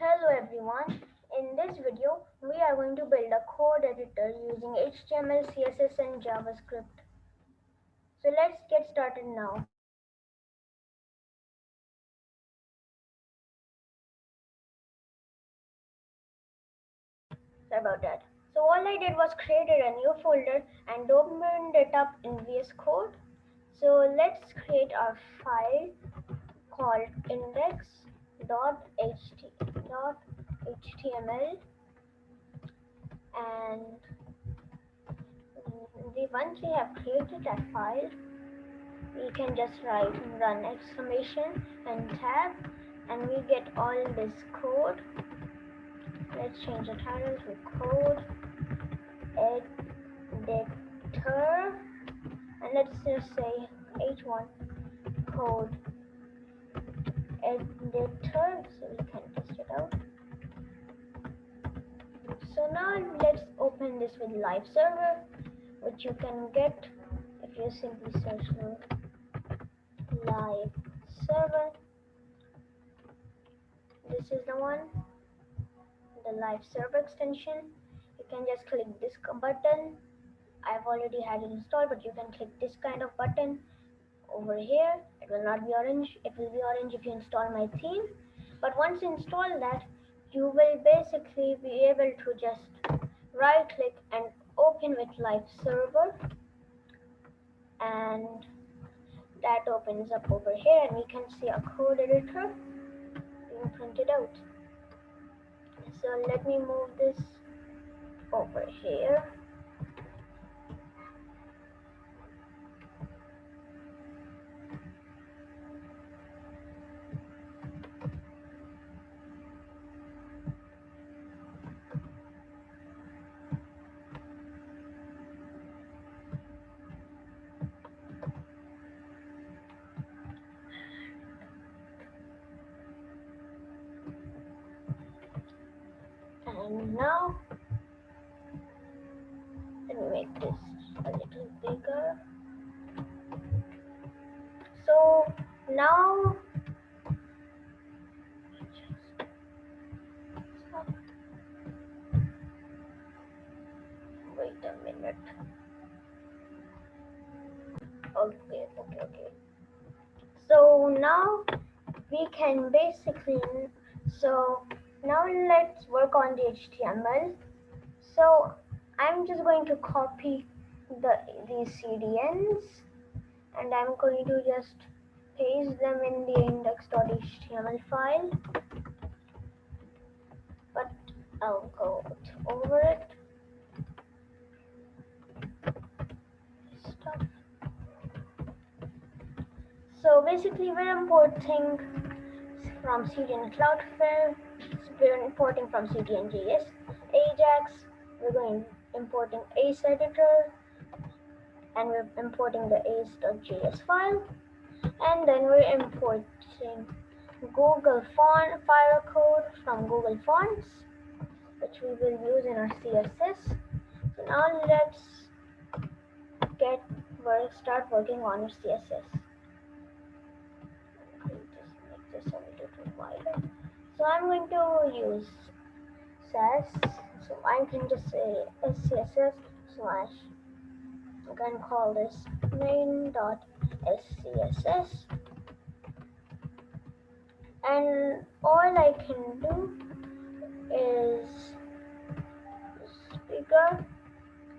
Hello everyone. In this video, we are going to build a code editor using HTML, CSS and JavaScript. So let's get started now. Sorry about that. So all I did was created a new folder and opened it up in VS Code. So let's create our file called index.html, and once we have created that file, we can just run exclamation and tab, and we get all this code. Let's change the title to code editor, and let's just say h1 code editor so we can test it out. So now let's open this with live server, which you can get if you simply search for live server. This is the one, the live server extension. You can just click this button. I've already had it installed, but you can click this kind of button over here. It will not be orange. It will be orange if you install my theme. But once you install that, you will basically be able to just right click and open with live server, and that opens up over here, and we can see a code editor being printed out. So let me move this over here. And now let me make this a little bigger. So now wait a minute. Okay. So now we can basically, so now let's work on the HTML. So I'm just going to copy these CDNs, and I'm going to just paste them in the index.html file, but I'll go over it. Stuff. So basically we're importing from CDN Cloudflare, we're importing from CDN.js, Ajax, we're going importing Ace editor, and we're importing the ace.js file, and then we're importing Google font file code from Google Fonts, which we will use in our CSS. So now let's start working on our CSS. Just make this a little wider. So I'm going to use sass. So I can just say scss slash. I'm going to call this main.scss, and all I can do is bigger.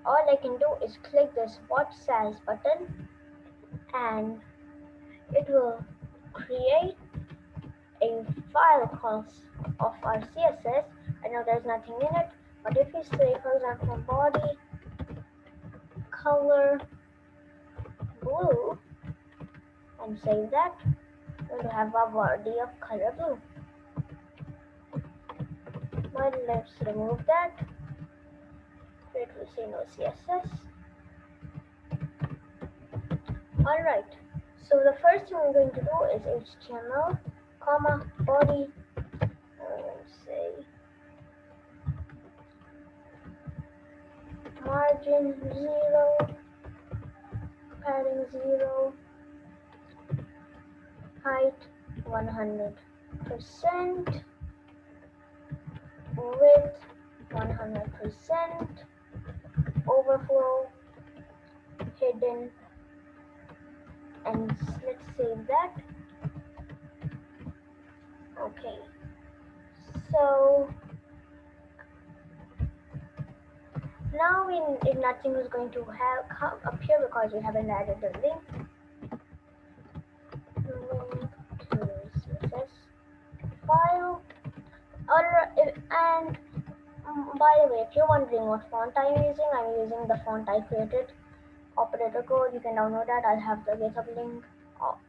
All I can do is click this watch sass button, and it will create a file called of our CSS. I know there's nothing in it, but if we say, for example, body color blue and save that, we're going to have a body of color blue. But let's remove that. It will say no CSS. Alright, so the first thing we're going to do is HTML, comma, body, say margin 0, padding 0, height 100%, width 100%, overflow hidden, and let's save that. Okay, so now nothing is going to have come up here because we haven't added the link to CSS file. And by the way, if you're wondering what font I'm using the font I created, operator code. You can download that. I'll have the Github link. I'll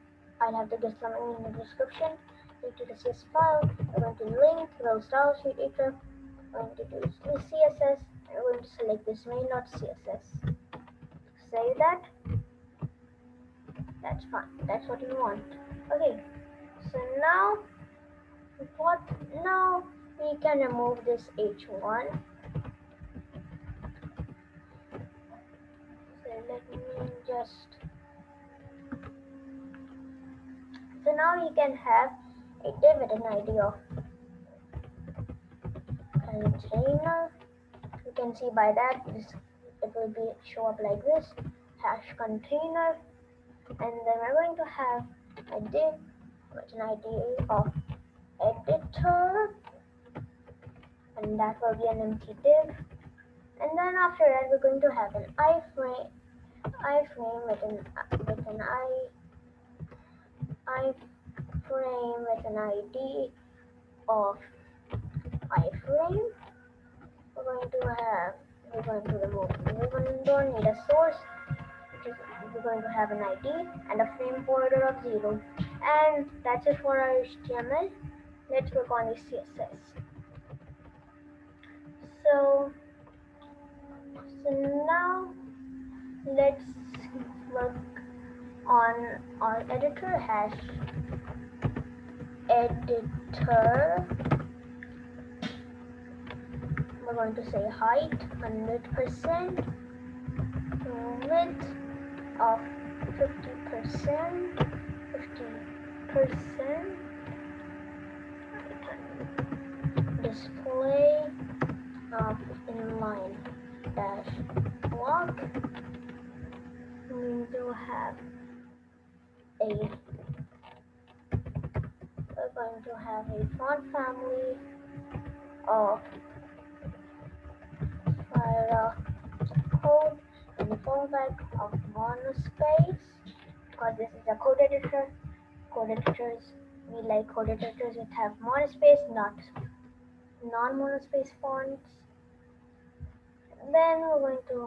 have the Github link in the description. Link to the CSS file. We're going to link the style sheet editor. We're going to do CSS. And we're going to select this main.css. Save that. That's fine. That's what we want. Okay. So now we can remove this h1. So let me just. So now you can have a div with an ID of container. You can see by that it will be show up like this, hash container, and then we're going to have a div with an ID of editor, and that will be an empty div. And then after that we're going to have an iframe with an iframe with an ID of iframe. We're going to remove. We don't need a source. We're going to have an ID and a frame border of 0. And that's it for our HTML. Let's work on the CSS. So now let's work on our editor, hash editor. We're going to say height 100%, width of 50%, display of inline dash block. We do have we're going to have a font family of code and the fallback of monospace, because this is a code editor. We like code editors which have monospace, not non-monospace fonts. Then we're going to,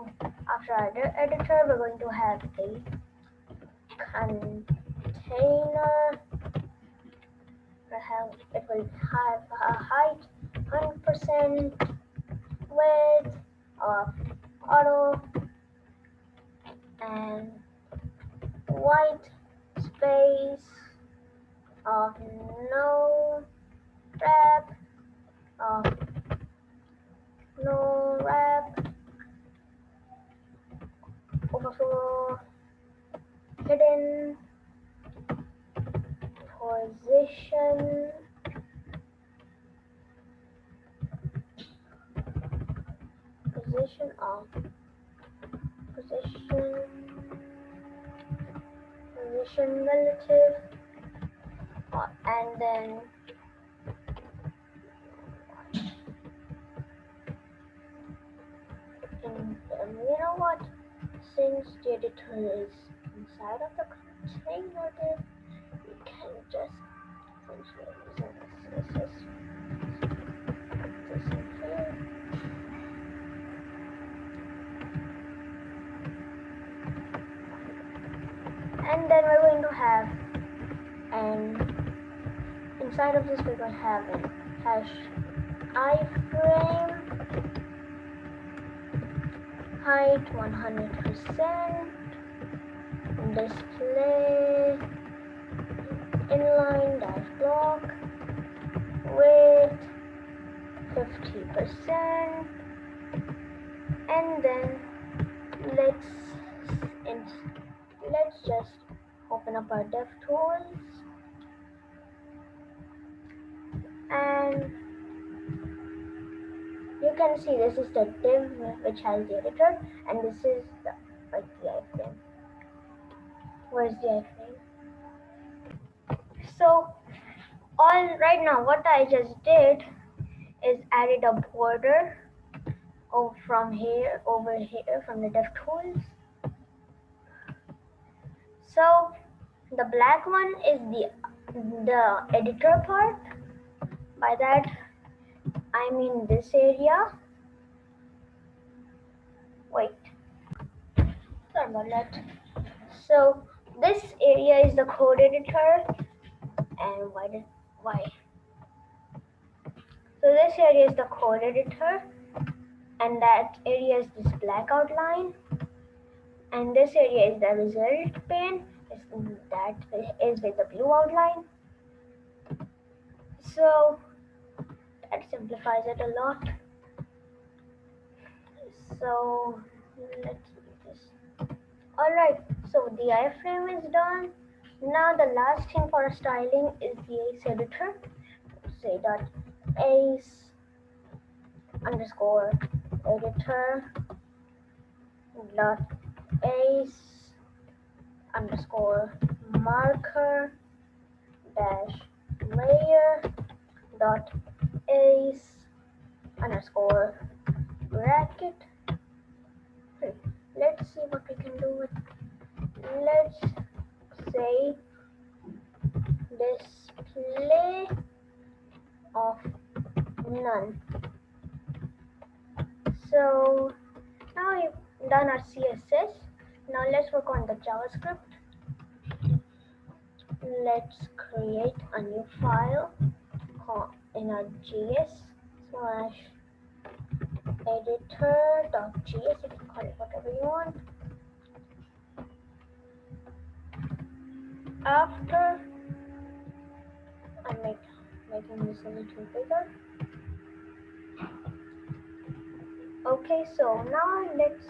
after our editor, we're going to have a container. It will have a height 100%, width of auto, and white space of no wrap, overflow hidden, position, position relative, and then you know what? Since the editor is inside of the container div, we can just this in here. And then we're going to have, and inside of this we're going to have an hash iframe, height 100%, display inline dash block, width 50%, and then let's just open up our DevTools and you can see this is the div which has the editor, and this is the iframe. Where's the iframe? So right now what I just did is added a border from here over here from the dev tools. So the black one is the editor part. By that I mean this area. Wait, sorry about that. So this area is the code editor, and why? So this area is the code editor, and that area is this black outline, and this area is the result pane. That is with the blue outline. So that simplifies it a lot. So let's do this. Alright, so the iframe is done. Now the last thing for styling is the ace editor. Say dot ace underscore editor dot ace underscore marker dash layer dot ace underscore bracket. Let's see what we can do with. Let's say display of none. So now we've done our CSS. Now let's work on the JavaScript. Let's create a new file in our JS slash editor.js. You can call it whatever you want. After I'm making this a little bigger. Okay, so now let's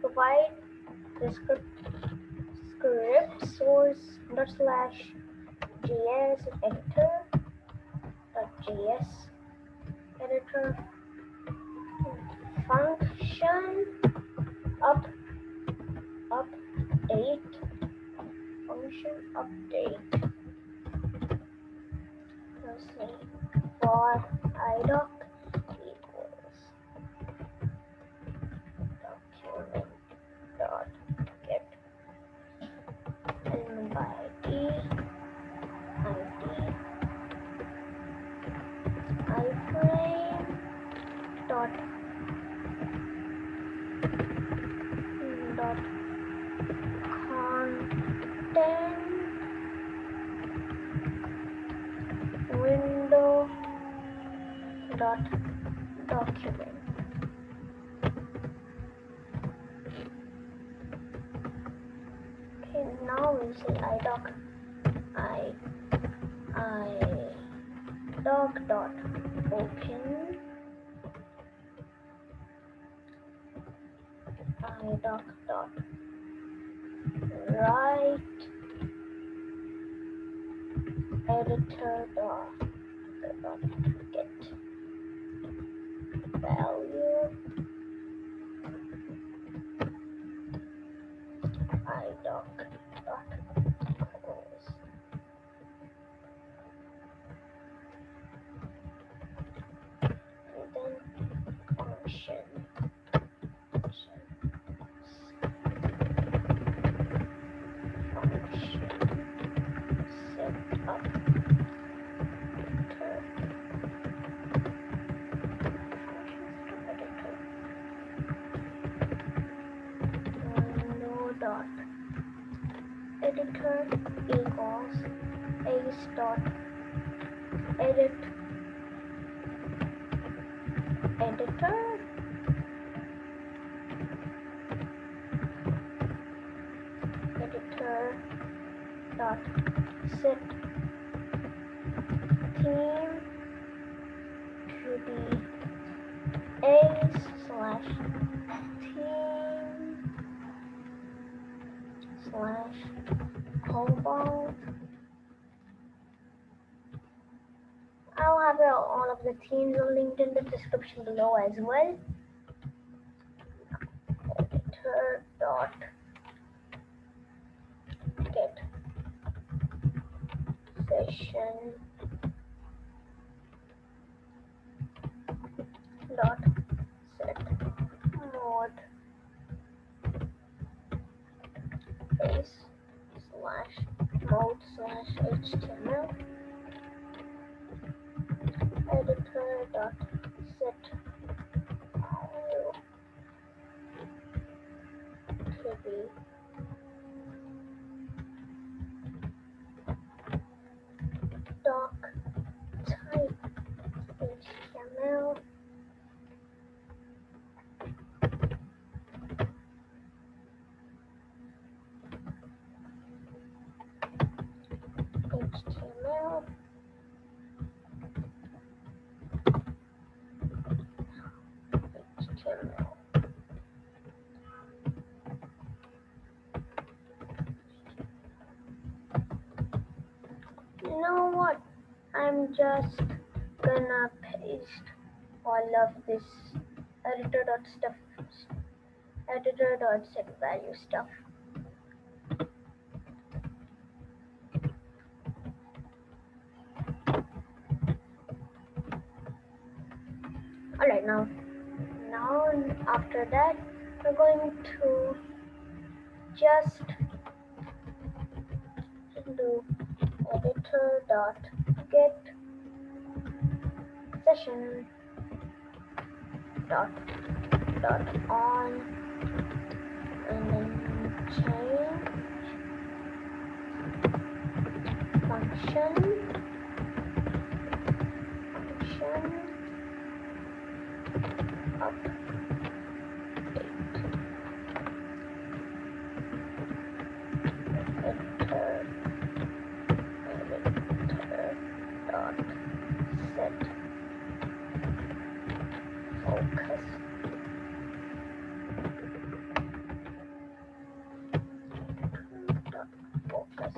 provide the script source /js editor .js editor function update function update. Let's see, for idoc equals document dot get element by id iframe dot content window dot document. Okay, now we say idoc dot open idoc dot write editor dot get value idoc dot close. And then function set up dot editor equals ace dot edit editor dot set theme to be ace slash theme slash cobalt. I'll have all of the themes linked in the description below as well. Editor dot get session dot set mode base slash mode slash HTML. Editor dot set value to be doc type HTML. HTML HTML. You know what? I'm just gonna paste all of this editor.setValue stuff. Alright, now after that we're going to just do editor.get session dot on and then change function update. Editor dot set focus. Focus.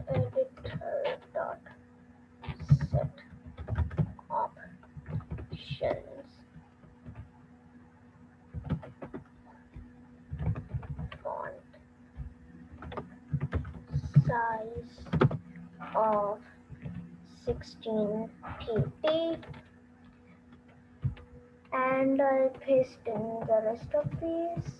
Editor dot set options. Font size of 16 pt, and I'll paste in the rest of these.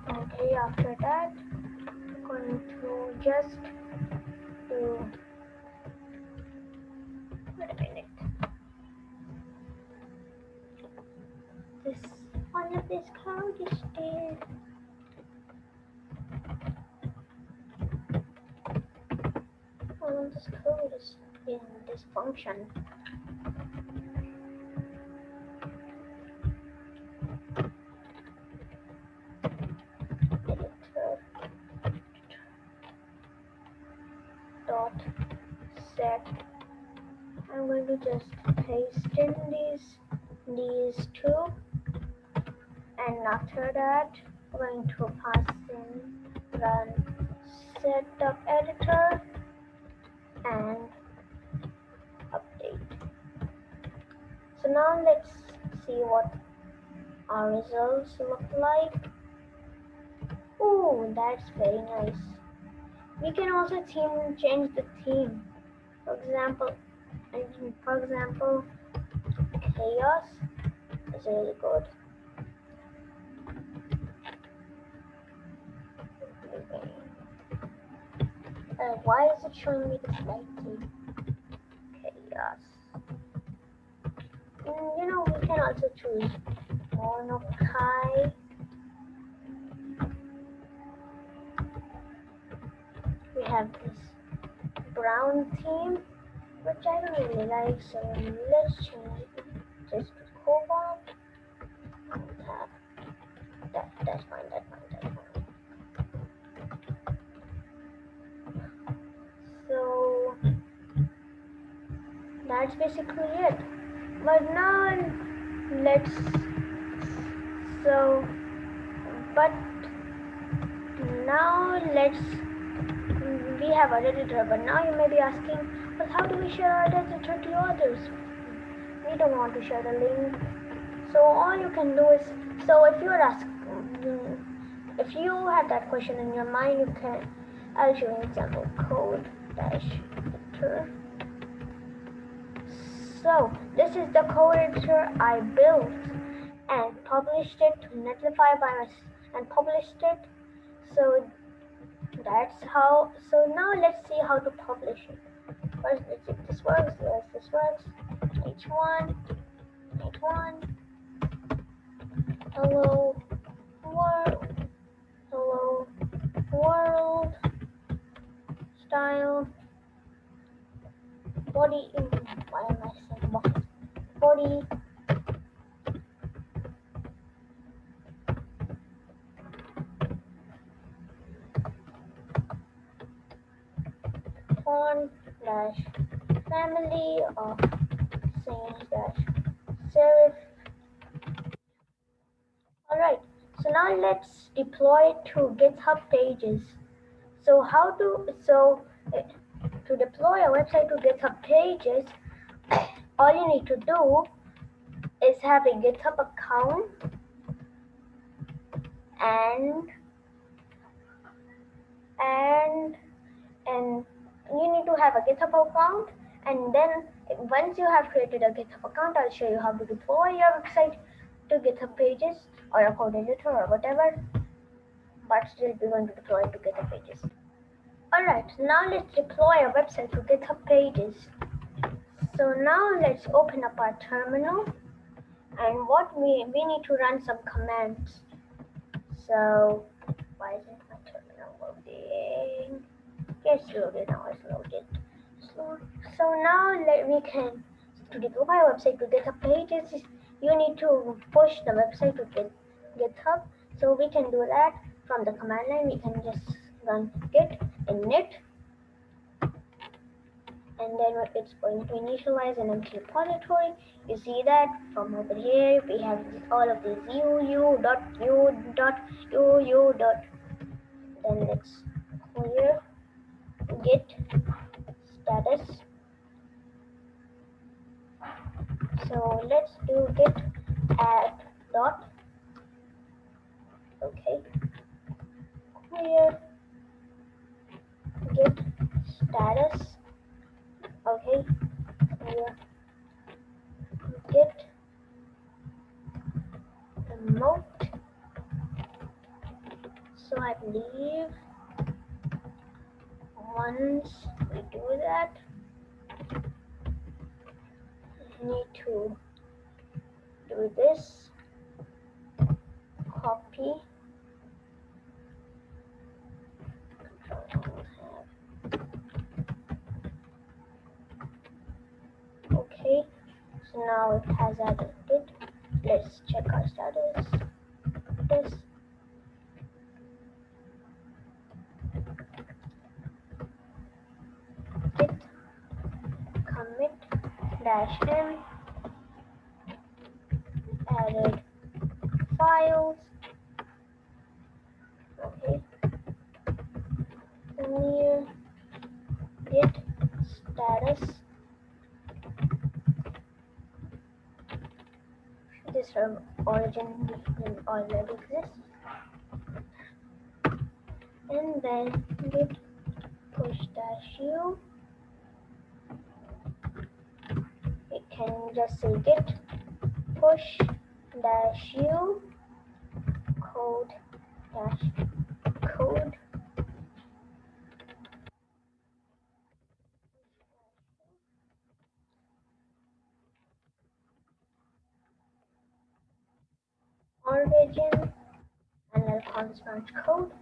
Okay, after that I'm going to just do, wait a minute, this all of this code is still, all of this code is in this function. Dot set. I'm going to just paste in these two, and after that I'm going to pass in run setup editor and update. So now let's see what our results look like. Oh, that's very nice. We can also change the theme. For example, chaos is really good. Why is it showing me this light theme? Chaos. You know, we can also choose monokai. We have this brown theme, which I don't really like, so let's change it just to cobalt. That's fine. So that's basically it. But now let's so but now let's we have our editor. But now you may be asking, but how do we share our editor to others? We don't want to share the link. So all you can do is, so if you have that question in your mind, you can, I'll show you an example, code dash editor. So this is the code editor I built and published it to Netlify and published it. So that's how, so now let's see how to publish it. First, let's see if this works. Yes, this works. H1, hello world, style, body, why am I saying body, font dash family of sans dash serif. Alright, so now let's deploy it to GitHub pages. So to deploy a website to GitHub pages, all you need to do is have a GitHub account and you need to have a GitHub account, and then once you have created a GitHub account, I'll show you how to deploy your website to GitHub pages or a code editor or whatever, but still we're going to deploy it to GitHub pages. Alright, now let's deploy our website to GitHub pages. So now let's open up our terminal, and what we need to run some commands. So why isn't my terminal loading? It's loaded now. It's loaded. So now we can, to deploy our website to GitHub pages, you need to push the website to GitHub. So we can do that from the command line. We can just run git init, and then it's going to initialize an empty repository. You see that from over here we have all of these uu.u.uu. Then let's clear git status. So let's do git add dot. Okay, clear git status. Okay, clear git remote. So I believe once we do that, we need to do this, copy, okay, so now it has added it. Let's check our status. This git commit -m added files. Okay, clear git status. This origin already exists, and then git push -u. We can just say git push -u code origin, and I'll constant code.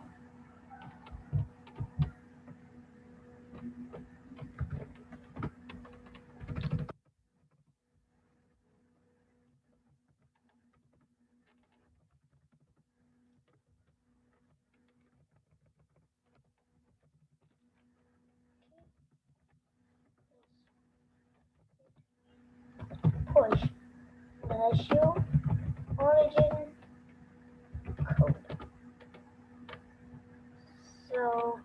issue origin code. So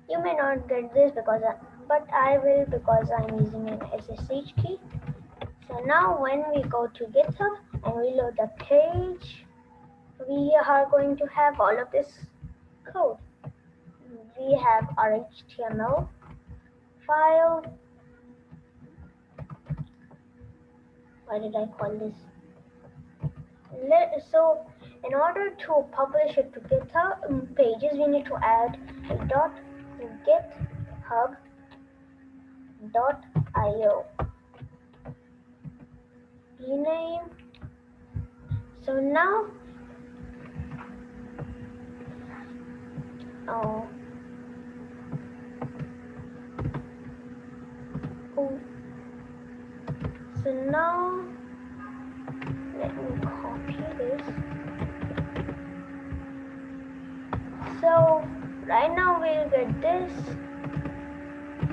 you may not get this but I will, because I'm using an SSH key. So now when we go to GitHub and we load the page, we are going to have all of this code. We have our HTML file. Why did I call this? So in order to publish it to GitHub pages, we need to add a .github.io rename. So now so now let me copy this. So right now we'll get this,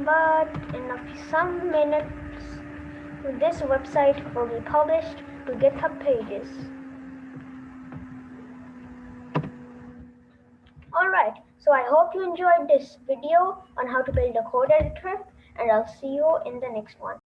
but in some minutes this website will be published to GitHub pages. Alright, so I hope you enjoyed this video on how to build a code editor, and I'll see you in the next one.